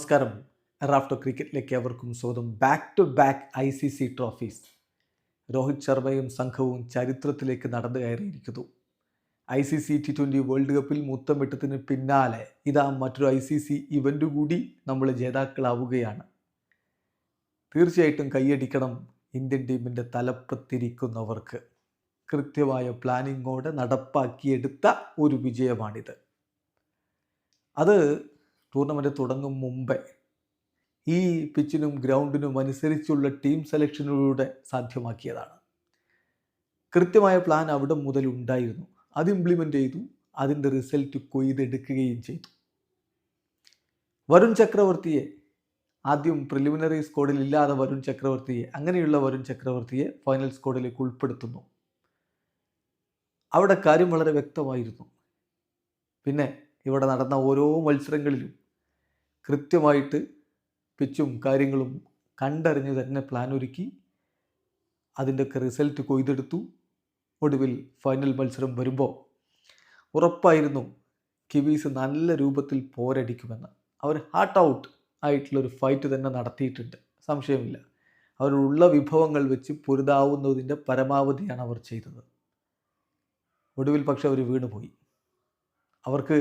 നമസ്കാരം. റാഫ്റ്റോ ക്രിക്കറ്റിലേക്ക് അവർക്കും സ്വാഗതം. Back to back ICC trophies. Rohit ശർമ്മയും സംഘവും ചരിത്രത്തിലേക്ക് നടന്നു കയറിയിരിക്കുന്നു. ICC T20 വേൾഡ് കപ്പിൽ മുത്തമിട്ടതിന് പിന്നാലെ ഇതാ മറ്റൊരു ICC ഇവൻ്റ് കൂടി നമ്മൾ ജേതാക്കളാവുകയാണ്. തീർച്ചയായിട്ടും കൈയടിക്കണം ഇന്ത്യൻ ടീമിൻ്റെ തലപ്പത്തിരിക്കുന്നവർക്ക്. കൃത്യമായ പ്ലാനിങ്ങോടെ നടപ്പാക്കിയെടുത്ത ഒരു വിജയമാണിത്. അത് ടൂർണമെൻറ്റ് തുടങ്ങും മുമ്പേ ഈ പിച്ചിനും ഗ്രൗണ്ടിനും അനുസരിച്ചുള്ള ടീം സെലക്ഷനിലൂടെ സാധ്യമാക്കിയതാണ്. കൃത്യമായ പ്ലാൻ അവിടെ മുതൽ ഉണ്ടായിരുന്നു. അത് ഇംപ്ലിമെൻ്റ് ചെയ്തു. അതിൻ്റെ റിസൾട്ട് കൊയ്തെടുക്കുകയും ചെയ്തു. വരുൺ ചക്രവർത്തിയെ ആദ്യം പ്രിലിമിനറി സ്ക്വാഡിൽ ഇല്ലാതെ അങ്ങനെയുള്ള വരുൺ ചക്രവർത്തിയെ ഫൈനൽ സ്ക്വാഡിലേക്ക് ഉൾപ്പെടുത്തുന്നു. അവിടെ കാര്യം വളരെ വ്യക്തമായിരുന്നു. പിന്നെ ഇവിടെ നടന്ന ഓരോ മത്സരങ്ങളിലും കൃത്യമായിട്ട് പിച്ചും കാര്യങ്ങളും കണ്ടറിഞ്ഞ് തന്നെ പ്ലാൻ ഒരുക്കി അതിൻ്റെയൊക്കെ റിസൾട്ട് കൊയ്തെടുത്തു. ഒടുവിൽ ഫൈനൽ മത്സരം വരുമ്പോൾ ഉറപ്പായിരുന്നു കിവീസ് നല്ല രൂപത്തിൽ പോരടിക്കുമെന്ന്. അവർ ഹാർട്ട് ഔട്ട് ആയിട്ടുള്ളൊരു ഫൈറ്റ് തന്നെ നടത്തിയിട്ടുണ്ട്, സംശയമില്ല. അവരുള്ള വിഭവങ്ങൾ വെച്ച് പൊരുതാവുന്നതിൻ്റെ പരമാവധിയാണ് അവർ ചെയ്തത്. ഒടുവിൽ പക്ഷെ അവർ വീണുപോയി. അവർക്ക്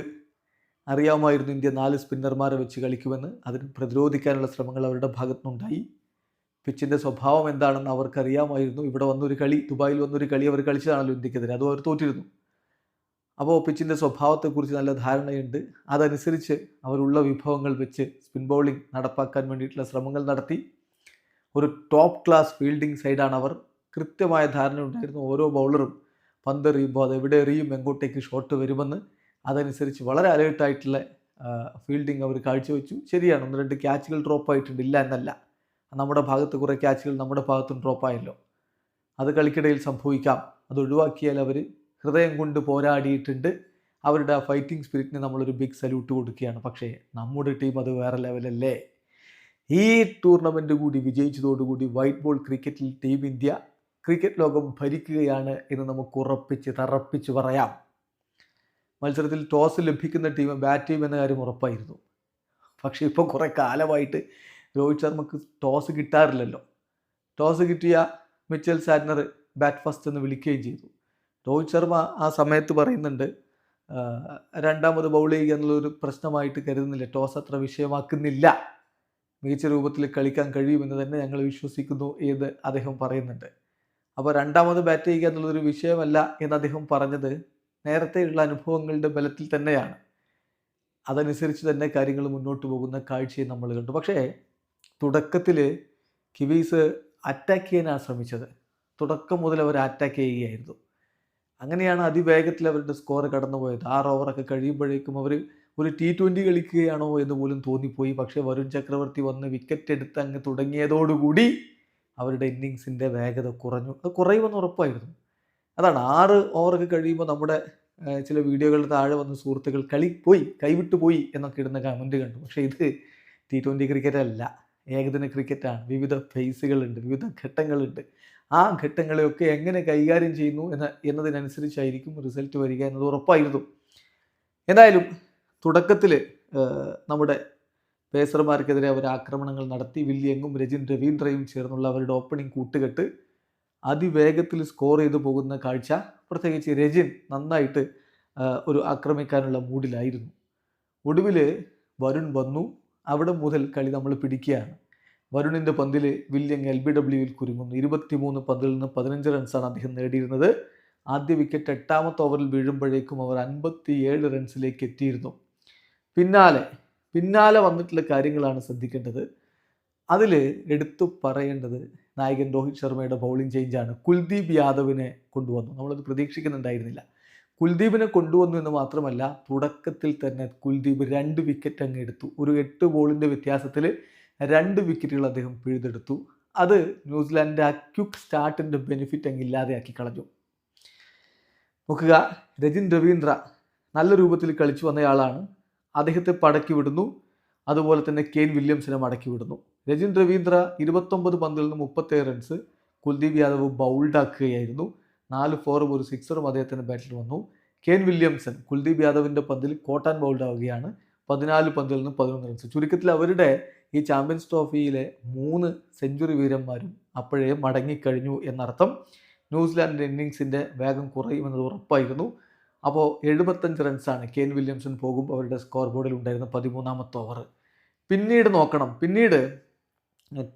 അറിയാമായിരുന്നു ഇന്ത്യ 4 സ്പിന്നർമാരെ വെച്ച് കളിക്കുമെന്ന്. അതിന് പ്രതിരോധിക്കാനുള്ള ശ്രമങ്ങൾ അവരുടെ ഭാഗത്തുനിന്നുണ്ടായി. പിച്ചിൻ്റെ സ്വഭാവം എന്താണെന്ന് അവർക്കറിയാമായിരുന്നു. ഇവിടെ വന്നൊരു കളി, ദുബായിൽ വന്നൊരു കളി അവർ കളിച്ചതാണല്ലോ ഇന്ത്യക്കെതിരെ, അതും അവർ തോറ്റിരുന്നു. അപ്പോൾ പിച്ചിൻ്റെ സ്വഭാവത്തെക്കുറിച്ച് നല്ല ധാരണയുണ്ട്. അതനുസരിച്ച് അവരുള്ള വിഭവങ്ങൾ വെച്ച് സ്പിൻ ബൗളിംഗ് നടപ്പാക്കാൻ വേണ്ടിയിട്ടുള്ള ശ്രമങ്ങൾ നടത്തി. ഒരു ടോപ്പ് ക്ലാസ് ഫീൽഡിംഗ് സൈഡാണ് അവർ. കൃത്യമായ ധാരണ ഉണ്ടായിരുന്നു. ഓരോ ബൗളറും പന്തെറിയുമ്പോൾ അത് എവിടെ എറിയും, എങ്ങോട്ടേക്ക് ഷോട്ട് വരുമെന്ന്. അതനുസരിച്ച് വളരെ അലേർട്ടായിട്ടുള്ള ഫീൽഡിംഗ് അവർ കാഴ്ചവെച്ചു. ശരിയാണ്, 1-2 ക്യാച്ചുകൾ ഡ്രോപ്പായിട്ടുണ്ട്, ഇല്ല എന്നല്ല. നമ്മുടെ ഭാഗത്ത് കുറേ ക്യാച്ചുകൾ നമ്മുടെ ഭാഗത്തും ഡ്രോപ്പായല്ലോ. അത് കളിക്കിടയിൽ സംഭവിക്കാം. അത് ഒഴിവാക്കിയാൽ അവർ ഹൃദയം കൊണ്ട് പോരാടിയിട്ടുണ്ട്. അവരുടെ ആ ഫൈറ്റിംഗ് സ്പിരിറ്റിന് നമ്മളൊരു ബിഗ് സല്യൂട്ട് കൊടുക്കുകയാണ്. പക്ഷേ നമ്മുടെ ടീം അത് വേറെ ലെവലല്ലേ. ഈ ടൂർണമെൻറ്റ് കൂടി വിജയിച്ചതോടുകൂടി വൈറ്റ് ബോൾ ക്രിക്കറ്റിൽ ടീം ഇന്ത്യ ക്രിക്കറ്റ് ലോകം ഭരിക്കുകയാണ് എന്ന് നമുക്ക് തറപ്പിച്ച് പറയാം. മത്സരത്തിൽ ടോസ് ലഭിക്കുന്ന ടീം ബാറ്റ് ചെയ്യുമെന്ന കാര്യം ഉറപ്പായിരുന്നു. പക്ഷേ ഇപ്പോൾ കുറേ കാലമായിട്ട് രോഹിത് ശർമ്മക്ക് ടോസ് കിട്ടാറില്ലല്ലോ. ടോസ് കിട്ടിയ മിച്ചൽ സാറ്റ്നർ ബാറ്റ് ഫസ്റ്റ് എന്ന് വിളിക്കുകയും ചെയ്തു. രോഹിത് ശർമ്മ ആ സമയത്ത് പറയുന്നുണ്ട്, രണ്ടാമത് ബൗൾ ചെയ്യുക എന്നുള്ളൊരു പ്രശ്നമായിട്ട് കരുതുന്നില്ല, ടോസ് അത്ര വിഷയമാക്കുന്നില്ല, മികച്ച രൂപത്തിൽ കളിക്കാൻ കഴിയുമെന്ന് തന്നെ ഞങ്ങൾ വിശ്വസിക്കുന്നു എന്ന് അദ്ദേഹം പറയുന്നുണ്ട്. അപ്പോൾ രണ്ടാമത് ബാറ്റ് ചെയ്യുക എന്നുള്ളൊരു വിഷയമല്ല എന്ന് അദ്ദേഹം പറഞ്ഞത് നേരത്തെയുള്ള അനുഭവങ്ങളുടെ ബലത്തിൽ തന്നെയാണ്. അതനുസരിച്ച് തന്നെ കാര്യങ്ങൾ മുന്നോട്ട് പോകുന്ന കാഴ്ചയെ നമ്മൾ കണ്ടു. പക്ഷേ തുടക്കത്തിൽ കിവീസ് അറ്റാക്ക് ചെയ്യാനാണ് ശ്രമിച്ചത്. തുടക്കം മുതൽ അവർ അറ്റാക്ക് ചെയ്യുകയായിരുന്നു. അങ്ങനെയാണ് അതിവേഗത്തിൽ അവരുടെ സ്കോർ കടന്നുപോയത്. 6 ഓവറൊക്കെ കഴിയുമ്പോഴേക്കും അവർ ഒരു T20 കളിക്കുകയാണോ എന്ന് പോലും തോന്നിപ്പോയി. പക്ഷേ വരുൺ ചക്രവർത്തി വന്ന് വിക്കറ്റ് എടുത്ത് അങ്ങ് തുടങ്ങിയതോടുകൂടി അവരുടെ ഇന്നിങ്സിൻ്റെ വേഗത കുറഞ്ഞു. അത് കുറയുമെന്ന് ഉറപ്പായിരുന്നു. അതാണ് 6 ഓവറൊക്കെ കഴിയുമ്പോൾ നമ്മുടെ ചില വീഡിയോകളുടെ താഴെ വന്ന സുഹൃത്തുക്കൾ കളി പോയി, കൈവിട്ടു പോയി എന്നൊക്കെ ഇടുന്ന കമൻറ്റ് കണ്ടു. പക്ഷേ ഇത് T20 ക്രിക്കറ്റ് അല്ല, ഏകദിന ക്രിക്കറ്റാണ്. വിവിധ ഫേസുകളുണ്ട്, വിവിധ ഘട്ടങ്ങളുണ്ട്. ആ ഘട്ടങ്ങളെയൊക്കെ എങ്ങനെ കൈകാര്യം ചെയ്യുന്നു എന്നതിനനുസരിച്ചായിരിക്കും റിസൾട്ട് വരിക എന്നത് ഉറപ്പായിരുന്നു. എന്തായാലും തുടക്കത്തിൽ നമ്മുടെ പേസർമാർക്കെതിരെ അവർ ആക്രമണങ്ങൾ നടത്തി. വില്യങ്ങും രജിൻ രവീന്ദ്രയും ചേർന്നുള്ള അവരുടെ ഓപ്പണിംഗ് കൂട്ടുകെട്ട് അതിവേഗത്തിൽ സ്കോർ ചെയ്തു പോകുന്ന കാഴ്ച. പ്രത്യേകിച്ച് രജിൻ നന്നായിട്ട് ഒരു ആക്രമിക്കാനുള്ള മൂഡിലായിരുന്നു. ഒടുവിൽ വരുൺ വന്നു. അവിടെ മുതൽ കളി നമ്മൾ പിടിക്കുകയാണ്. വരുണിൻ്റെ പന്തിൽ വില്യങ് LBWയിൽ കുരുങ്ങുന്നു. 23 പന്തിൽ നിന്ന് 15 റൺസാണ് അദ്ദേഹം നേടിയിരുന്നത്. ആദ്യ വിക്കറ്റ് 8ാമത്തെ ഓവറിൽ വീഴുമ്പോഴേക്കും അവർ 57 റൺസിലേക്ക് എത്തിയിരുന്നു. പിന്നാലെ വന്നിട്ടുള്ള കാര്യങ്ങളാണ് ശ്രദ്ധിക്കേണ്ടത്. അതിൽ എടുത്തു പറയേണ്ടത് നായകൻ രോഹിത് ശർമ്മയുടെ ബൗളിംഗ് ചേഞ്ചാണ്. കുൽദീപ് യാദവിനെ കൊണ്ടുവന്നു. നമ്മളത് പ്രതീക്ഷിക്കുന്നുണ്ടായിരുന്നില്ല. കുൽദീപിനെ കൊണ്ടുവന്നു എന്ന് മാത്രമല്ല, തുടക്കത്തിൽ തന്നെ കുൽദീപ് 2 വിക്കറ്റ് അങ്ങ് എടുത്തു. ഒരു 8 ബോളിൻ്റെ വ്യത്യാസത്തിൽ 2 വിക്കറ്റുകൾ അദ്ദേഹം പിഴുതെടുത്തു. അത് ന്യൂസിലാൻഡിൻ്റെ ആ ക്വിക്ക് സ്റ്റാർട്ടിൻ്റെ ബെനിഫിറ്റ് അങ്ങ് ഇല്ലാതെയാക്കി കളഞ്ഞു. നോക്കുക, രജിൻ രവീന്ദ്ര നല്ല രൂപത്തിൽ കളിച്ചു വന്നയാളാണ്. അദ്ദേഹത്തെ പടക്കി വിടുന്നു. അതുപോലെ തന്നെ കെയ്ൻ വില്യംസിനെ മടക്കി വിടുന്നു. രജിൻ രവീന്ദ്ര 29 പന്തിൽ നിന്ന് 37 റൺസ്. കുൽദീപ് യാദവ് ബൗൾഡാക്കുകയായിരുന്നു. 4 4-ഉം ഒരു 6-ഉം അദ്ദേഹത്തിൻ്റെ ബാറ്റിൽ വന്നു. കെയ്ൻ വില്യംസൺ കുൽദീപ് യാദവിൻ്റെ പന്തിൽ കോട്ടാൻ ബൗൾഡാവുകയാണ്. 14 പന്തിൽ നിന്ന് 11 റൺസ്. ചുരുക്കത്തിൽ അവരുടെ ഈ ചാമ്പ്യൻസ് ട്രോഫിയിലെ 3 സെഞ്ചുറി വീരന്മാരും അപ്പോഴേ മടങ്ങിക്കഴിഞ്ഞു എന്നർത്ഥം. ന്യൂസിലാൻഡിൻ്റെ ഇന്നിങ്സിൻ്റെ വേഗം കുറയുമെന്നത് ഉറപ്പായിരുന്നു. അപ്പോൾ 75 റൺസാണ് കെയ്ൻ വില്യംസൺ പോകുമ്പോൾ അവരുടെ സ്കോർ ബോർഡിൽ ഉണ്ടായിരുന്ന 13ാമത്തെ ഓവർ. പിന്നീട് നോക്കണം, പിന്നീട്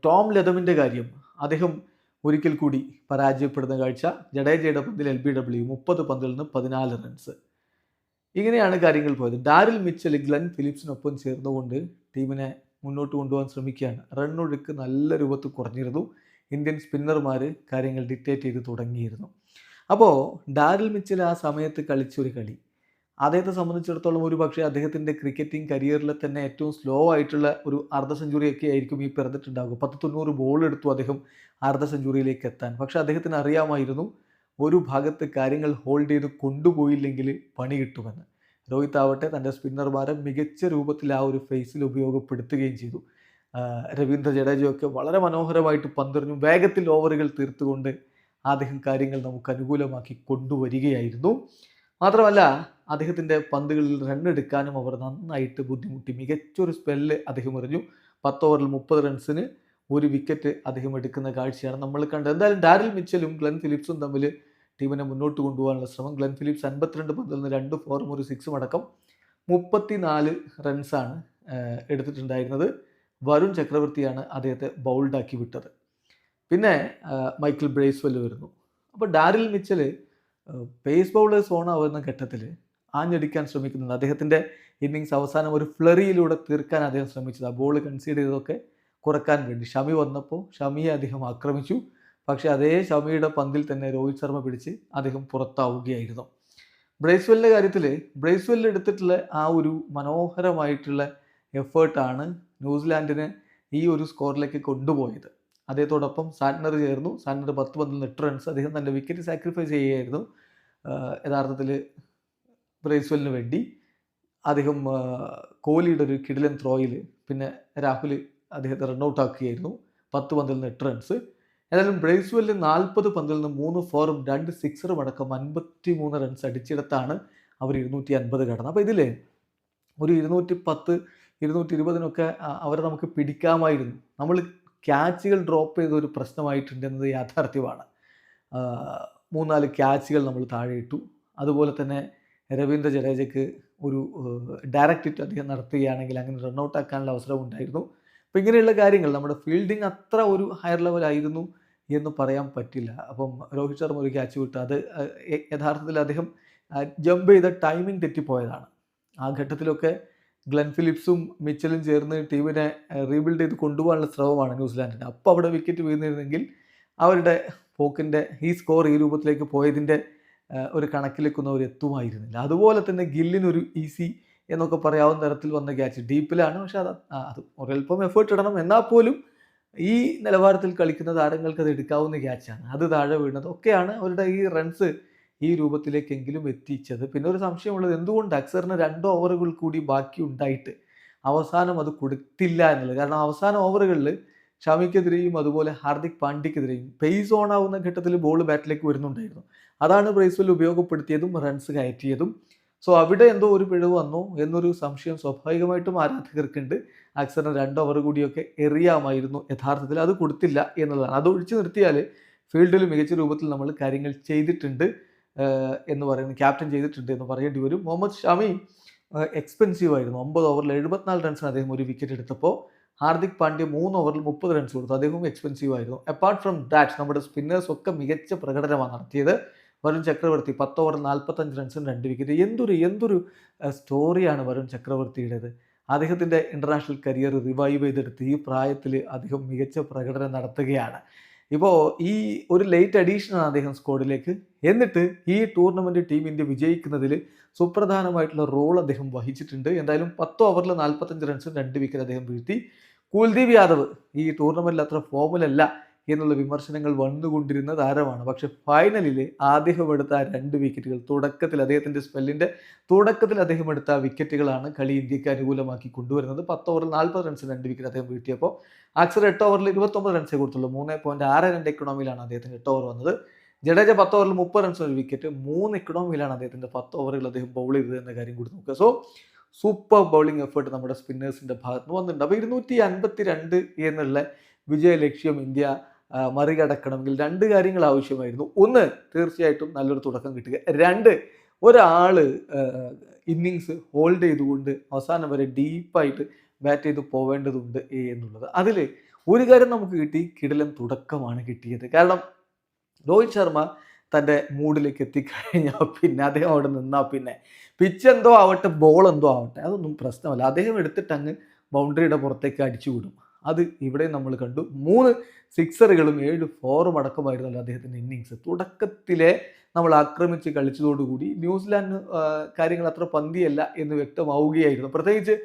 ടോം ലതമിൻ്റെ കാര്യം. അദ്ദേഹം ഒരിക്കൽ കൂടി പരാജയപ്പെടുന്ന കാഴ്ച. ജഡേജയുടെ പന്തിൽ LBW 30 പന്തിൽ നിന്ന് 14 റൺസ്. ഇങ്ങനെയാണ് കാര്യങ്ങൾ പോയത്. ഡാരിൽ മിച്ചൽ ഗ്ലെൻ ഫിലിപ്സിനൊപ്പം ചേർന്നുകൊണ്ട് ടീമിനെ മുന്നോട്ട് കൊണ്ടുപോകാൻ ശ്രമിക്കുകയാണ്. റണ്ണൊഴുക്ക് നല്ല രൂപത്തിൽ കുറഞ്ഞിരുന്നു. ഇന്ത്യൻ സ്പിന്നർമാർ കാര്യങ്ങൾ ഡിക്റ്റേറ്റ് ചെയ്ത് തുടങ്ങിയിരുന്നു. അപ്പോൾ ഡാരിൽ മിച്ചൽ ആ സമയത്ത് കളിച്ചൊരു കളി അദ്ദേഹത്തെ സംബന്ധിച്ചിടത്തോളം ഒരു പക്ഷേ അദ്ദേഹത്തിൻ്റെ ക്രിക്കറ്റിംഗ് കരിയറിൽ തന്നെ ഏറ്റവും സ്ലോ ആയിട്ടുള്ള ഒരു അർദ്ധ സെഞ്ചുറിയൊക്കെ ആയിരിക്കും ഈ പിറന്നിട്ടുണ്ടാകുക. 10-90 ബോൾ എടുത്തു അദ്ദേഹം അർദ്ധ സെഞ്ചുറിയിലേക്ക് എത്താൻ. പക്ഷേ അദ്ദേഹത്തിന് അറിയാമായിരുന്നു ഒരു ഭാഗത്ത് കാര്യങ്ങൾ ഹോൾഡ് ചെയ്ത് കൊണ്ടുപോയില്ലെങ്കിൽ പണി കിട്ടുമെന്ന്. രോഹിത് ആവട്ടെ തൻ്റെ സ്പിന്നർമാരെ മികച്ച രൂപത്തിൽ ആ ഒരു ഫേസിൽ ഉപയോഗപ്പെടുത്തുകയും ചെയ്തു. രവീന്ദ്ര ജഡേജയൊക്കെ വളരെ മനോഹരമായിട്ട് പന്തെറിഞ്ഞു. വേഗത്തിൽ ഓവറുകൾ തീർത്തുകൊണ്ട് അദ്ദേഹം കാര്യങ്ങൾ നമുക്ക് അനുകൂലമാക്കി കൊണ്ടുവരികയായിരുന്നു. മാത്രമല്ല അദ്ദേഹത്തിൻ്റെ പന്തുകളിൽ റണ്ണെടുക്കാനും അവർ നന്നായിട്ട് ബുദ്ധിമുട്ടി. മികച്ചൊരു സ്പെല്ല് അദ്ദേഹം എറിഞ്ഞു. 10 ഓവറിൽ 30 റൺസിന് ഒരു വിക്കറ്റ് അദ്ദേഹം എടുക്കുന്ന കാഴ്ചയാണ് നമ്മൾ കണ്ടത്. എന്തായാലും ഡാരിൽ മിച്ചലും ഗ്ലെൻ ഫിലിപ്സും തമ്മിൽ ടീമിനെ മുന്നോട്ട് കൊണ്ടുപോകാനുള്ള ശ്രമം. ഗ്ലെൻ ഫിലിപ്സ് 52 പന്തിൽ നിന്ന് 2 ഫോറും 1 സിക്സും അടക്കം 34 റൺസാണ് എടുത്തിട്ടുണ്ടായിരുന്നത്. വരുൺ ചക്രവർത്തിയാണ് അദ്ദേഹത്തെ ബൗൾഡാക്കി വിട്ടത്. പിന്നെ മൈക്കിൾ ബ്രേസ്വെൽ വരുന്നു. അപ്പോൾ ഡാരിൽ മിച്ചൽ പേസ് ബൗളേഴ്സ് ഓണാവുന്ന ഘട്ടത്തിൽ ആഞ്ഞടിക്കാൻ ശ്രമിക്കുന്നുണ്ട്. അദ്ദേഹത്തിൻ്റെ ഇന്നിങ്സ് അവസാനം ഒരു ഫ്ലറിയിലൂടെ തീർക്കാൻ അദ്ദേഹം ശ്രമിച്ചത്. ആ ബോൾ കൺസീഡ് ചെയ്തതൊക്കെ കുറക്കാൻ വേണ്ടി ഷമി വന്നപ്പോൾ ഷമിയെ അദ്ദേഹം ആക്രമിച്ചു. പക്ഷേ അതേ ഷമിയുടെ പന്തിൽ തന്നെ രോഹിത് ശർമ്മ പിടിച്ച് അദ്ദേഹം പുറത്താവുകയായിരുന്നു. ബ്രേസ്വെല്ലിൻ്റെ കാര്യത്തിൽ ബ്രേസ്വെൽ എടുത്തിട്ടുള്ള ആ ഒരു മനോഹരമായിട്ടുള്ള എഫേർട്ടാണ് ന്യൂസിലാൻഡിനെ ഈ ഒരു സ്കോറിലേക്ക് കൊണ്ടുപോയത്. അദ്ദേഹത്തോടൊപ്പം സാറ്റ്നർ ചേർന്നു. സാറ്റ്നർ 10 പന്തിൽ നിന്ന് 8 റൺസ്. അദ്ദേഹം തൻ്റെ വിക്കറ്റ് സാക്രിഫൈസ് ചെയ്യുകയായിരുന്നു യഥാർത്ഥത്തിൽ ബ്രേസ്വെല്ലിന് വേണ്ടി. അദ്ദേഹം കോഹ്ലിയുടെ ഒരു കിടിലൻ ത്രോയിൽ പിന്നെ രാഹുൽ അദ്ദേഹത്തെ റണ്ണൗട്ട് ആക്കുകയായിരുന്നു. 10 പന്തിൽ നിന്ന് 8 റൺസ്. ഏതായാലും ബ്രേസ്വെല്ല് 40 പന്തിൽ നിന്ന് 3 ഫോറും 2 സിക്സറും അടക്കം 53 റൺസ് അടിച്ചിടത്താണ് അവർ 250 കടന്നത്. അപ്പോൾ ഇതിൽ ഒരു 210, 220 അവരെ നമുക്ക് പിടിക്കാമായിരുന്നു. നമ്മൾ ക്യാച്ചുകൾ ഡ്രോപ്പ് ചെയ്ത ഒരു പ്രശ്നമായിട്ടുണ്ടെന്നത് യാഥാർത്ഥ്യമാണ്. 3-4 ക്യാച്ചുകൾ നമ്മൾ താഴെ ഇട്ടു. അതുപോലെ തന്നെ രവീന്ദ്ര ജഡേജയ്ക്ക് ഒരു ഡയറക്റ്റ് ഹിറ്റ് അദ്ദേഹം നടത്തുകയാണെങ്കിൽ അങ്ങനെ റണ്ണൗട്ട് ആക്കാനുള്ള അവസരം ഉണ്ടായിരുന്നു. അപ്പോൾ ഇങ്ങനെയുള്ള കാര്യങ്ങൾ നമ്മുടെ ഫീൽഡിംഗ് അത്ര ഒരു ഹയർ ലെവലായിരുന്നു എന്ന് പറയാൻ പറ്റില്ല. അപ്പം രോഹിത് ശർമ്മ ഒരു ക്യാച്ച് വിട്ടു. അത് യഥാർത്ഥത്തിൽ അദ്ദേഹം ജമ്പ് ചെയ്ത ടൈമിംഗ് തെറ്റിപ്പോയതാണ്. ആ ഘട്ടത്തിലൊക്കെ ഗ്ലെൻ ഫിലിപ്സും മിച്ചലും ചേർന്ന് ടീമിനെ റീബിൽഡ് ചെയ്ത് കൊണ്ടുപോകാനുള്ള ശ്രമമാണ് ന്യൂസിലാൻഡിന്. അപ്പോൾ അവിടെ വിക്കറ്റ് വീഴുന്നിരുന്നെങ്കിൽ അവരുടെ പോക്കിൻ്റെ ഈ സ്കോർ ഈ രൂപത്തിലേക്ക് പോയതിൻ്റെ ഒരു കണക്കിലേക്കൊന്നും അവർ എത്തുമായിരുന്നില്ല. അതുപോലെ തന്നെ ഗില്ലിനൊരു ഈസി എന്നൊക്കെ പറയാവുന്ന തരത്തിൽ വന്ന ക്യാച്ച് ഡീപ്പിലാണ്. പക്ഷെ അത് ഒരൽപ്പം എഫേർട്ട് ഇടണം. എന്നാൽ പോലും ഈ നിലവാരത്തിൽ കളിക്കുന്ന താരങ്ങൾക്ക് അത് എടുക്കാവുന്ന ക്യാച്ചാണ്. അത് താഴെ വീണത് ഒക്കെയാണ് അവരുടെ ഈ റൺസ് ഈ രൂപത്തിലേക്കെങ്കിലും എത്തിച്ചത്. പിന്നെ ഒരു സംശയമുള്ളത് എന്തുകൊണ്ട് അക്സറിന് 2 ഓവറുകൾ കൂടി ബാക്കി ഉണ്ടായിട്ട് അവസാനം അത് കൊടുത്തില്ല എന്നുള്ളത്. കാരണം അവസാന ഓവറുകളിൽ ഷമിക്കെതിരെയും അതുപോലെ ഹാർദിക് പാണ്ഡ്യക്കെതിരെയും പേസ് ഓൺ ആവുന്ന ഘട്ടത്തിൽ ബോൾ ബാറ്റിലേക്ക് വരുന്നുണ്ടായിരുന്നു. അതാണ് ബ്രേസ്വെൽ ഉപയോഗപ്പെടുത്തിയതും റൺസ് കയറ്റിയതും. സോ അവിടെ എന്തോ ഒരു പിഴവ് വന്നു എന്നൊരു സംശയം സ്വാഭാവികമായിട്ടും ആരാധകർക്കുണ്ട്. അക്സറിന് 2 ഓവർ കൂടിയൊക്കെ എറിയാമായിരുന്നു. യഥാർത്ഥത്തിൽ അത് കൊടുത്തില്ല എന്നുള്ളതാണ്. അത് ഒഴിച്ചു നിർത്തിയാൽ ഫീൽഡിൽ മികച്ച രൂപത്തിൽ നമ്മൾ കാര്യങ്ങൾ ചെയ്തിട്ടുണ്ട് എന്ന് പറയുന്നത്, ക്യാപ്റ്റൻ ചെയ്തിട്ടുണ്ട് എന്ന് പറയേണ്ടി വരും. മുഹമ്മദ് ഷമി എക്സ്പെൻസീവ് ആയിരുന്നു. 9 ഓവറിൽ 74 റൺസിന് അദ്ദേഹം ഒരു വിക്കറ്റ് എടുത്തപ്പോൾ ഹാർദിക് പാണ്ഡ്യ 3 ഓവറിൽ 30 റൺസ് കൊടുത്തു. അദ്ദേഹവും എക്സ്പെൻസീവ് ആയിരുന്നു. അപ്പാർട്ട് ഫ്രം ദാറ്റ് നമ്മുടെ സ്പിന്നേഴ്സ് ഒക്കെ മികച്ച പ്രകടനമാണ് നടത്തിയത്. വരുൺ ചക്രവർത്തി 10 ഓവറിൽ 45 റൺസിന് 2 വിക്കറ്റ്. എന്തൊരു സ്റ്റോറിയാണ് വരുൺ ചക്രവർത്തിയുടേത്. അദ്ദേഹത്തിൻ്റെ ഇൻ്റർനാഷണൽ കരിയർ റിവൈവ് ചെയ്തെടുത്ത് ഈ പ്രായത്തിൽ അദ്ദേഹം മികച്ച പ്രകടനം നടത്തുകയാണ്. ഇപ്പോൾ ഈ ഒരു ലേറ്റ് അഡീഷനാണ് അദ്ദേഹം സ്ക്വാഡിലേക്ക്. എന്നിട്ട് ഈ ടൂർണമെൻറ്റ് ടീം ഇന്ത്യ വിജയിക്കുന്നതിൽ സുപ്രധാനമായിട്ടുള്ള റോൾ അദ്ദേഹം വഹിച്ചിട്ടുണ്ട്. എന്തായാലും 10 ഓവറിൽ 45 റൺസിന് 2 വിക്കറ്റ് അദ്ദേഹം വീഴ്ത്തി. കുൽദീപ് യാദവ് ഈ ടൂർണമെൻറ്റിൽ അത്ര ഫോമിലല്ല എന്നുള്ള വിമർശനങ്ങൾ വന്നുകൊണ്ടിരുന്ന താരമാണ്. പക്ഷെ ഫൈനലിൽ അദ്ദേഹം എടുത്ത 2 വിക്കറ്റുകൾ തുടക്കത്തിൽ അദ്ദേഹത്തിൻ്റെ സ്പെല്ലിൻ്റെ തുടക്കത്തിൽ അദ്ദേഹം എടുത്ത വിക്കറ്റുകളാണ് കളി ഇന്ത്യക്ക് അനുകൂലമാക്കി കൊണ്ടുവരുന്നത്. 10 ഓവറിൽ 40 റൺസിന് 2 വിക്കറ്റ് അദ്ദേഹം വീഴ്ത്തിയപ്പോൾ അക്സർ 8 ഓവറിൽ 29 റൺസേ കൊടുത്തുള്ളൂ. 3.62 എക്കണോമിയിലാണ് അദ്ദേഹത്തിന് 8 ഓവർ വന്നത്. ജഡേജ 10 ഓവറിൽ 30 റൺസിന് 1 വിക്കറ്റ്. 3 എക്കണോമിയിലാണ് അദ്ദേഹത്തിൻ്റെ 10 ഓവറുകൾ അദ്ദേഹം ബൗൾ ചെയ്തത് എന്ന കാര്യം കൂടി നോക്കുക. സോ സൂപ്പർ ബൗളിംഗ് എഫേർട്ട് നമ്മുടെ സ്പിന്നേഴ്സിൻ്റെ ഭാഗത്ത് നിന്ന് വന്നിട്ടുണ്ട്. അപ്പോൾ 252 എന്നുള്ള വിജയലക്ഷ്യം ഇന്ത്യ മറികടക്കണമെങ്കിൽ 2 കാര്യങ്ങൾ ആവശ്യമായിരുന്നു. ഒന്ന്, തീർച്ചയായിട്ടും നല്ലൊരു തുടക്കം കിട്ടുക. 2, ഒരാൾ ഇന്നിങ്സ് ഹോൾഡ് ചെയ്തുകൊണ്ട് അവസാനം വരെ ഡീപ്പായിട്ട് ബാറ്റ് ചെയ്ത് പോവേണ്ടതുണ്ട് എന്നുള്ളത്. അതിൽ ഒരു കാര്യം നമുക്ക് കിട്ടി, കിടിലൻ തുടക്കമാണ് കിട്ടിയത്. കാരണം രോഹിത് ശർമ്മ തൻ്റെ മൂഡിലേക്ക് എത്തിക്കഴിഞ്ഞാൽ പിന്നെ അദ്ദേഹം അവിടെ നിന്നാൽ പിന്നെ പിച്ച് എന്തോ ആവട്ടെ, ബോൾ എന്തോ ആവട്ടെ, അതൊന്നും പ്രശ്നമല്ല. അദ്ദേഹം എടുത്തിട്ട് അങ്ങ് ബൗണ്ടറിയുടെ പുറത്തേക്ക് അടിച്ചു വിടും. അത് ഇവിടെ നമ്മൾ കണ്ടു. 3 സിക്സറുകളും 7 4ഉം അടക്കമായിരുന്നല്ലോ അദ്ദേഹത്തിൻ്റെ ഇന്നിങ്സ്. തുടക്കത്തിലെ നമ്മൾ ആക്രമിച്ച് കളിച്ചതോടുകൂടി ന്യൂസിലാൻഡ് കാര്യങ്ങൾ അത്ര പന്തിയല്ല എന്ന് വ്യക്തമാവുകയായിരുന്നു. പ്രത്യേകിച്ച്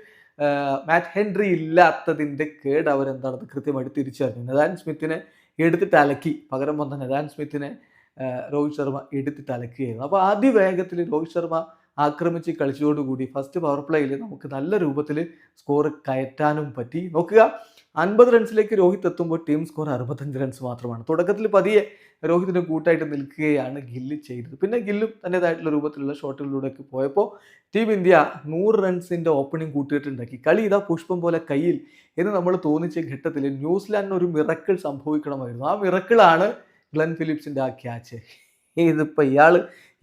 മാറ്റ് ഹെൻറി ഇല്ലാത്തതിൻ്റെ കേട് അവരെന്താണെന്ന് കൃത്യമായിട്ട് തിരിച്ചറിഞ്ഞു. നഥാൻ സ്മിത്തിനെ എടുത്തിട്ട് അലക്കി, പകരം വന്ന നഥാൻ സ്മിത്തിനെ രോഹിത് ശർമ്മ എടുത്തിട്ട് അലക്കുകയായിരുന്നു. അപ്പോൾ അതിവേഗത്തിൽ രോഹിത് ശർമ്മ ആക്രമിച്ച് കളിച്ചതോടുകൂടി ഫസ്റ്റ് പവർ പ്ലേയിൽ നമുക്ക് നല്ല രൂപത്തിൽ സ്കോർ കയറ്റാനും പറ്റി. നോക്കുക, 50 റൺസിലേക്ക് രോഹിത് എത്തുമ്പോൾ ടീം സ്കോർ 65 റൺസ് മാത്രമാണ്. തുടക്കത്തിൽ പതിയെ രോഹിതിന് കൂട്ടായിട്ട് നിൽക്കുകയാണ് ഗില്ല് ചെയ്തത്. പിന്നെ ഗില്ലും തൻ്റെതായിട്ടുള്ള രൂപത്തിലുള്ള ഷോട്ടുകളിലൂടെയൊക്കെ പോയപ്പോൾ ടീം ഇന്ത്യ 100 റൺസിൻ്റെ ഓപ്പണിംഗ് കൂട്ടിയിട്ടുണ്ടാക്കി. കളി ഇതാ പുഷ്പം പോലെ കയ്യിൽ എന്ന് നമ്മൾ തോന്നിച്ച ഘട്ടത്തിൽ ന്യൂസിലാൻഡിന് ഒരു മിറക്കിൾ സംഭവിക്കണമായിരുന്നു. ആ മിറക്കിളാണ് ഗ്ലെൻ ഫിലിപ്സിൻ്റെ ആ ക്യാച്ച്. ഇതിപ്പോൾ ഇയാൾ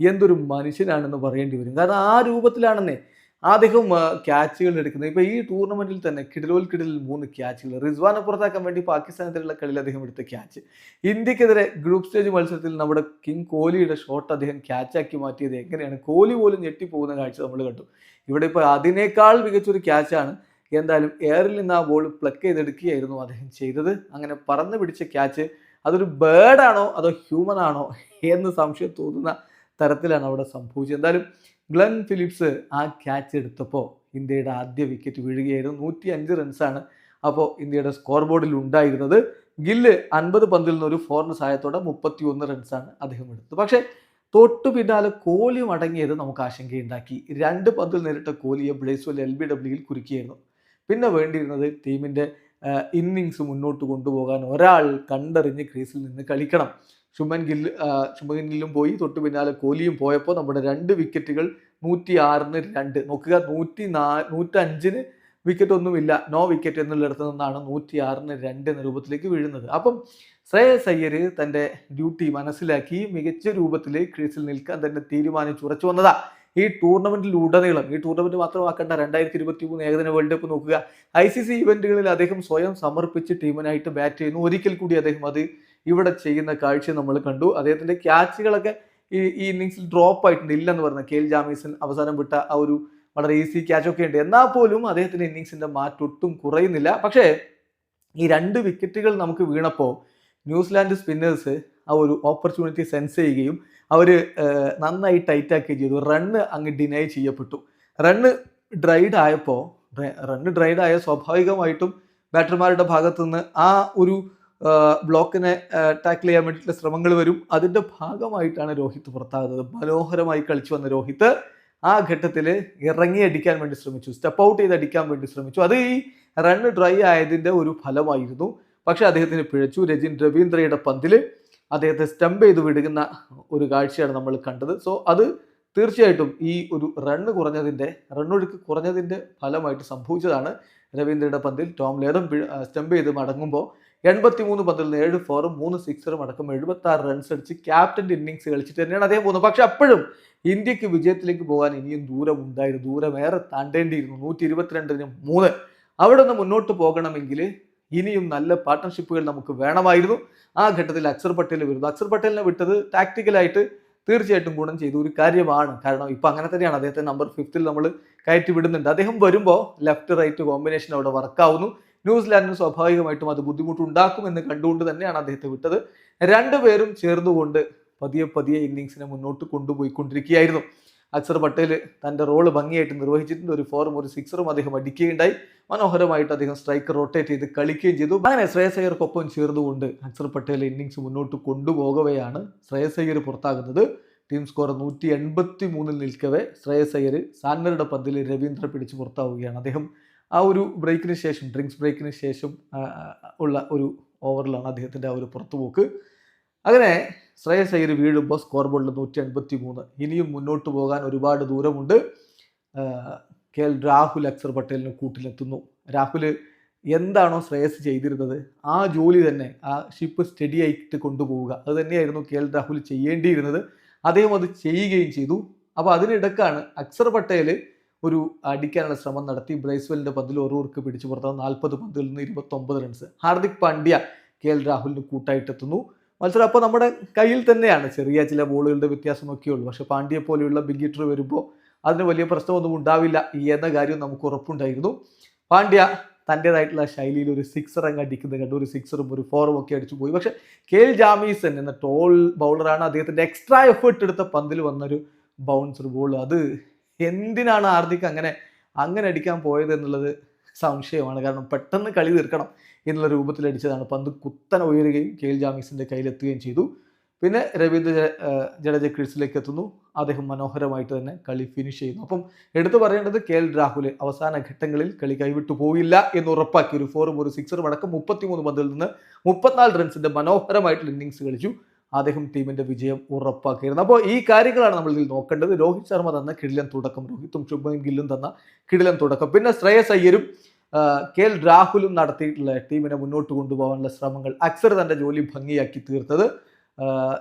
എന്തൊരു മനുഷ്യനാണെന്ന് പറയേണ്ടി വരും. കാരണം ആ രൂപത്തിലാണെന്നേ അദ്ദേഹം ക്യാച്ചുകൾ എടുക്കുന്നത്. ഇപ്പോൾ ഈ ടൂർണമെൻറ്റിൽ തന്നെ കിടിലോൽ 3 ക്യാച്ചുകൾ. റിസ്വാനെ പുറത്താക്കാൻ വേണ്ടി പാകിസ്ഥാനെതിരെയുള്ള കളിയിൽ അദ്ദേഹം എടുത്ത ക്യാച്ച്. ഇന്ത്യക്കെതിരെ ഗ്രൂപ്പ് സ്റ്റേജ് മത്സരത്തിൽ നമ്മുടെ കിങ് കോഹ്ലിയുടെ ഷോട്ട് അദ്ദേഹം ക്യാച്ചാക്കി മാറ്റിയത് എങ്ങനെയാണ്, കോഹ്ലി പോലും ഞെട്ടിപ്പോകുന്ന കാഴ്ച നമ്മൾ കണ്ടു. ഇവിടെ ഇപ്പോൾ അതിനേക്കാൾ മികച്ചൊരു ക്യാച്ചാണ് എന്തായാലും എയറിൽ നിന്ന് ആ ബോൾ പ്ലക്ക് ചെയ്തെടുക്കുകയായിരുന്നു അദ്ദേഹം ചെയ്തത്. അങ്ങനെ പറന്ന് പിടിച്ച ക്യാച്ച് അതൊരു ബേർഡാണോ അതോ ഹ്യൂമൻ ആണോ എന്ന് സംശയം തോന്നുന്ന തരത്തിലാണ് അവിടെ സംഭവിച്ചത്. എന്തായാലും ഗ്ലെൻ ഫിലിപ്സ് ആ ക്യാച്ച് എടുത്തപ്പോൾ ഇന്ത്യയുടെ ആദ്യ വിക്കറ്റ് വീഴുകയായിരുന്നു. 105 റൺസാണ് അപ്പോൾ ഇന്ത്യയുടെ സ്കോർ ബോർഡിൽ ഉണ്ടായിരുന്നത്. ഗില്ല് 50 പന്തിൽ നിന്ന് ഒരു 4 സഹായത്തോടെ 31 റൺസാണ് അദ്ദേഹം എടുത്തത്. പക്ഷേ തൊട്ടു പിന്നാലെ കോഹ്ലി മടങ്ങിയത് നമുക്ക് ആശങ്കയുണ്ടാക്കി. 2 പന്തിൽ നേരിട്ട കോഹ്ലിയെ ബ്രേസ്വെൽ LBWയിൽ കുരുക്കിയായിരുന്നു. പിന്നെ വേണ്ടിയിരുന്നത് ടീമിൻ്റെ ഇന്നിങ്സ് മുന്നോട്ട് കൊണ്ടുപോകാൻ ഒരാൾ കണ്ടറിഞ്ഞ് ക്രീസിൽ നിന്ന് കളിക്കണം. ശുഭൻ ഗില്ലും പോയി, തൊട്ടു പിന്നാലെ കോഹ്ലിയും പോയപ്പോൾ നമ്മുടെ 2 വിക്കറ്റുകൾ 106-ന് 2. നോക്കുക, 105-ന് വിക്കറ്റ് ഒന്നുമില്ല, നോ വിക്കറ്റ് എന്നുള്ളിടത്ത് നിന്നാണ് 106-ന് 2 എന്ന രൂപത്തിലേക്ക് വീഴുന്നത്. അപ്പം ശ്രേയസ് അയ്യർ തൻ്റെ ഡ്യൂട്ടി മനസ്സിലാക്കി മികച്ച രൂപത്തിൽ ക്രീസിൽ നിൽക്കാൻ തന്നെ തീരുമാനിച്ചു ഉറച്ചു വന്നതാ. ഈ ടൂർണമെൻറ്റിലുടനീളം, ഈ ടൂർണമെൻറ്റ് മാത്രമാക്കേണ്ട 2023 ഏകദിന വേൾഡ് കപ്പ് നോക്കുക, ICC ഇവൻറ്റുകളിൽ അദ്ദേഹം സ്വയം സമർപ്പിച്ച് ടീമിനായിട്ട് ബാറ്റ് ചെയ്യുന്നു. ഒരിക്കൽ കൂടി അദ്ദേഹം അത് ഇവിടെ ചെയ്യുന്ന കാഴ്ച നമ്മൾ കണ്ടു. അദ്ദേഹത്തിൻ്റെ ക്യാച്ചുകളൊക്കെ ഈ ഇന്നിങ്സിൽ ഡ്രോപ്പ് ആയിട്ടുണ്ട്. ഇല്ലെന്ന് പറഞ്ഞ കെയിൽ ജാമീസൺ അവസാനം വിട്ട ആ ഒരു വളരെ ഈസി ക്യാച്ചൊക്കെ ഉണ്ട്. എന്നാൽ പോലും അദ്ദേഹത്തിൻ്റെ ഇന്നിങ്സിൻ്റെ മാറ്റൊട്ടും കുറയുന്നില്ല. പക്ഷേ ഈ 2 വിക്കറ്റുകൾ നമുക്ക് വീണപ്പോൾ ന്യൂസിലാൻഡ് സ്പിന്നേഴ്സ് ആ ഒരു ഓപ്പർച്യൂണിറ്റി സെൻസ് ചെയ്യുകയും അവർ നന്നായി ടൈറ്റാക്കുകയും ചെയ്തു. റണ്ണ് അങ്ങ് ഡിനൈ ചെയ്യപ്പെട്ടു. റണ്ണ് ഡ്രൈഡ് ആയ സ്വാഭാവികമായിട്ടും ബാറ്റർമാരുടെ ഭാഗത്തു നിന്ന് ആ ഒരു ബ്ലോക്കിനെ ടാക്കിൾ ചെയ്യാൻ വേണ്ടിയിട്ടുള്ള ശ്രമങ്ങൾ വരും. അതിൻ്റെ ഭാഗമായിട്ടാണ് രോഹിത് പുറത്താകുന്നത്. മനോഹരമായി കളിച്ചു വന്ന രോഹിത് ആ ഘട്ടത്തിൽ ഇറങ്ങി അടിക്കാൻ വേണ്ടി ശ്രമിച്ചു, സ്റ്റെപ്പ് ഔട്ട് ചെയ്ത് അടിക്കാൻ വേണ്ടി ശ്രമിച്ചു. അത് ഈ റണ്ണ് ഡ്രൈ ആയതിൻ്റെ ഒരു ഫലമായിരുന്നു. പക്ഷേ അദ്ദേഹത്തിന് പിഴച്ചു. രവീന്ദ്രയുടെ പന്തിൽ അദ്ദേഹത്തെ സ്റ്റംപ് ചെയ്ത് വിടുന്ന ഒരു കാഴ്ചയാണ് നമ്മൾ കണ്ടത്. സോ അത് തീർച്ചയായിട്ടും ഈ ഒരു റണ്ണൊഴുക്ക് കുറഞ്ഞതിൻ്റെ ഫലമായിട്ട് സംഭവിച്ചതാണ്. രവീന്ദ്രയുടെ പന്തിൽ ടോം ലേതം സ്റ്റംപ് ചെയ്ത് മടങ്ങുമ്പോൾ 83 പന്തിൽ നിന്ന് 7 4ഉം 3 6ഉം അടക്കം 76 റൺസ് അടിച്ച് ക്യാപ്റ്റൻ്റെ ഇന്നിങ്സ് കളിച്ചിട്ട് തന്നെയാണ് അദ്ദേഹം പോകുന്നത്. പക്ഷെ അപ്പോഴും ഇന്ത്യക്ക് വിജയത്തിലേക്ക് പോകാൻ ഇനിയും ദൂരമേറെ താണ്ടേണ്ടിയിരുന്നു. 122-ന് 3. അവിടെ നിന്ന് മുന്നോട്ട് പോകണമെങ്കിൽ ഇനിയും നല്ല പാർട്ട്ണർഷിപ്പുകൾ നമുക്ക് വേണമായിരുന്നു. ആ ഘട്ടത്തിൽ അക്സർ പട്ടേൽ വരുന്നു. അക്സർ പട്ടേലിനെ വിട്ടത് ടാക്ടിക്കലായിട്ട് തീർച്ചയായിട്ടും ഗുണം ചെയ്ത ഒരു കാര്യമാണ്. കാരണം ഇപ്പം അങ്ങനെ തന്നെയാണ്, അദ്ദേഹത്തെ നമ്പർ 5ൽ നമ്മൾ കയറ്റി വിടുന്നുണ്ട്. അദ്ദേഹം വരുമ്പോൾ ലെഫ്റ്റ് റൈറ്റ് കോമ്പിനേഷൻ അവിടെ വർക്കാവുന്നു. ന്യൂസിലാൻഡിന് സ്വാഭാവികമായിട്ടും അത് ബുദ്ധിമുട്ടുണ്ടാക്കുമെന്ന് കണ്ടുകൊണ്ട് തന്നെയാണ് അദ്ദേഹത്തെ വിട്ടത്. 2 പേരും ചേർന്നുകൊണ്ട് പതിയെ ഇന്നിങ്സിനെ മുന്നോട്ട് കൊണ്ടുപോയിക്കൊണ്ടിരിക്കുകയായിരുന്നു. അക്സർ പട്ടേൽ തൻ്റെ റോള് ഭംഗിയായിട്ട് നിർവഹിച്ചിട്ടുണ്ട്. ഒരു 4ഉം ഒരു 6ഉം അദ്ദേഹം അടിക്കുകയുണ്ടായി. മനോഹരമായിട്ട് അദ്ദേഹം സ്ട്രൈക്കർ റൊട്ടേറ്റ് ചെയ്ത് കളിക്കുകയും ചെയ്തു. അങ്ങനെ ശ്രേയസ് അയ്യർക്കൊപ്പം ചേർന്നുകൊണ്ട് അക്സർ പട്ടേൽ ഇന്നിങ്സ് മുന്നോട്ട് കൊണ്ടുപോകവെയാണ് ശ്രേയസ് അയ്യർ പുറത്താകുന്നത്. ടീം സ്കോർ 183-ൽ നിൽക്കവേ ശ്രേയസ് അയ്യർ സാന്നറുടെ പന്തിൽ രവീന്ദ്ര പിടിച്ച് പുറത്താവുകയാണ്. അദ്ദേഹം ആ ഒരു ഡ്രിങ്ക്സ് ബ്രേക്കിന് ശേഷം ഉള്ള ഒരു ഓവറിലാണ് അദ്ദേഹത്തിൻ്റെ ആ ഒരു പുറത്തുപോക്ക്. അങ്ങനെ ശ്രേയസ് അയ്യർ വീഴുമ്പോൾ സ്കോർ ബോർഡിൽ 183. ഇനിയും മുന്നോട്ട് പോകാൻ ഒരുപാട് ദൂരമുണ്ട്. രാഹുൽ അക്സർ പട്ടേലിന് കൂട്ടിലെത്തുന്നു. രാഹുൽ എന്താണോ ശ്രേയസ് ചെയ്തിരുന്നത് ആ ജോലി തന്നെ, ആ ഷിപ്പ് സ്റ്റഡി ആയിട്ട് കൊണ്ടുപോവുക, അത് തന്നെയായിരുന്നു രാഹുൽ ചെയ്യേണ്ടിയിരുന്നത്. അദ്ദേഹം അത് ചെയ്യുകയും ചെയ്തു. അപ്പോൾ അതിനിടക്കാണ് അക്സർ പട്ടേൽ ഒരു അടിക്കാനുള്ള ശ്രമം നടത്തി. ബ്രൈസ്വെലിന്റെ പന്തിൽ ഒരൂർക്ക് പിടിച്ചു പുറത്താണ്. 40 പന്തിൽ നിന്ന് 29 റൺസ്. ഹാർദിക് പാണ്ഡ്യ രാഹുലിന് കൂട്ടായിട്ടെത്തുന്നു. മത്സരം അപ്പോൾ നമ്മുടെ കയ്യിൽ തന്നെയാണ്. ചെറിയ ചില ബോളുകളുടെ വ്യത്യാസമൊക്കെ ഉള്ളൂ. പക്ഷെ പാണ്ഡ്യയെ പോലെയുള്ള ബിഗ് ഹിറ്റർ വരുമ്പോൾ അതിന് വലിയ പ്രശ്നമൊന്നും ഉണ്ടാവില്ല എന്ന കാര്യം നമുക്ക് ഉറപ്പുണ്ടായിരുന്നു. പാണ്ഡ്യ തൻ്റെതായിട്ടുള്ള ശൈലിയിൽ ഒരു സിക്സർ അങ്ങ് അടിക്കുന്നത് കണ്ടു. ഒരു സിക്സറും ഒരു ഫോറും ഒക്കെ അടിച്ചു പോയി. പക്ഷെ ജാമീസൺ എന്ന ടോൾ ബൗളറാണ്. അദ്ദേഹത്തിൻ്റെ എക്സ്ട്രാ എഫേർട്ട് എടുത്ത പന്തിൽ വന്നൊരു ബൗൺസർ ബോൾ. അത് എന്തിനാണ് ഹാർദിക് അങ്ങനെ അടിക്കാൻ പോയത് എന്നുള്ളത് സംശയമാണ്. കാരണം പെട്ടെന്ന് കളി തീർക്കണം എന്നുള്ള രൂപത്തിൽ അടിച്ചതാണ്. പന്ത് കുത്തനെ ഉയരുകയും ജാമീസിൻ്റെ കയ്യിലെത്തുകയും ചെയ്തു. പിന്നെ രവീന്ദ്ര ജഡേജ ക്രീസിലേക്ക് എത്തുന്നു. അദ്ദേഹം മനോഹരമായിട്ട് തന്നെ കളി ഫിനിഷ് ചെയ്യുന്നു. അപ്പം എടുത്തു പറയേണ്ടത് രാഹുൽ അവസാന ഘട്ടങ്ങളിൽ കളി കൈവിട്ടു പോയില്ല എന്ന് ഉറപ്പാക്കി. ഒരു ഫോറും ഒരു സിക്സറും അടക്കം 33 പന്തിൽ നിന്ന് 34 റൺസിന്റെ മനോഹരമായിട്ടുള്ള ഇന്നിങ്സ് കളിച്ചു. അദ്ദേഹം ടീമിന്റെ വിജയം ഉറപ്പാക്കിയിരുന്നു. അപ്പോൾ ഈ കാര്യങ്ങളാണ് നമ്മൾ ഇതിൽ നോക്കേണ്ടത്. രോഹിത് ശർമ്മ തന്ന കിടിലൻ തുടക്കം, രോഹിത്തും ശുഭ്മൻ ഗില്ലും തന്ന കിടിലൻ തുടക്കം, പിന്നെ ശ്രേയസ് അയ്യരും രാഹുലും നടത്തിയിട്ടുള്ള ടീമിനെ മുന്നോട്ട് കൊണ്ടുപോകാനുള്ള ശ്രമങ്ങൾ, അക്സർ തന്റെ ജോലി ഭംഗിയാക്കി തീർത്തത്,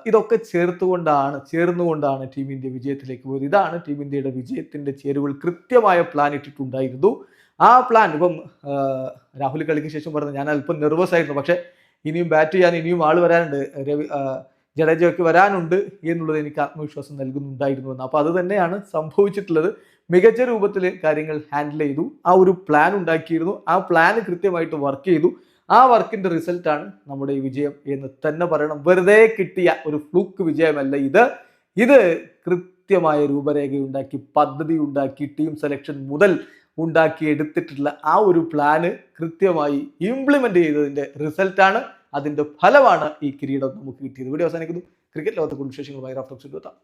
ഇതൊക്കെ ചേർന്നുകൊണ്ടാണ് ടീം ഇന്ത്യ വിജയത്തിലേക്ക് പോയത്. ഇതാണ് ടീം ഇന്ത്യയുടെ വിജയത്തിന്റെ ചേരുവകൾ. കൃത്യമായ പ്ലാൻ ഇട്ടിട്ടുണ്ടായിരുന്നു. ആ പ്ലാൻ ഇപ്പം രാഹുൽ കളിക്ക് ശേഷം പറഞ്ഞു, ഞാൻ അല്പം നെർവസ് ആയിരുന്നു, പക്ഷെ ഇനിയും ബാറ്റ് ചെയ്യാൻ ഇനിയും ആൾ വരാനുണ്ട്, ജഡേജയൊക്കെ വരാനുണ്ട് എന്നുള്ളത് എനിക്ക് ആത്മവിശ്വാസം നൽകുന്നുണ്ടായിരുന്നു എന്ന്. അപ്പോൾ അത് തന്നെയാണ് സംഭവിച്ചിട്ടുള്ളത്. മികച്ച രൂപത്തിൽ കാര്യങ്ങൾ ഹാൻഡിൽ ചെയ്തു. ആ ഒരു പ്ലാൻ ഉണ്ടാക്കിയിരുന്നു. ആ പ്ലാൻ കൃത്യമായിട്ട് വർക്ക് ചെയ്തു. ആ വർക്കിന്റെ റിസൾട്ടാണ് നമ്മുടെ ഈ വിജയം എന്ന് തന്നെ പറയണം. വെറുതെ കിട്ടിയ ഒരു ഫ്ലൂക്ക് വിജയമല്ല ഇത് കൃത്യമായ രൂപരേഖയുണ്ടാക്കി, പദ്ധതി ഉണ്ടാക്കി, ടീം സെലക്ഷൻ മുതൽ ഉണ്ടാക്കി എടുത്തിട്ടുള്ള ആ ഒരു പ്ലാന് കൃത്യമായി ഇംപ്ലിമെന്റ് ചെയ്തതിന്റെ റിസൾട്ടാണ്, അതിന്റെ ഫലമാണ് ഈ കിരീടം നമുക്ക് കിട്ടിയത്. വീഡിയോ അവസാനിക്കുന്നു. ക്രിക്കറ്റ് ലോകത്തെ കുറിച്ച് വിശേഷങ്ങളുമായി റാഫ്റ്റോക്സ് എടുത്താം.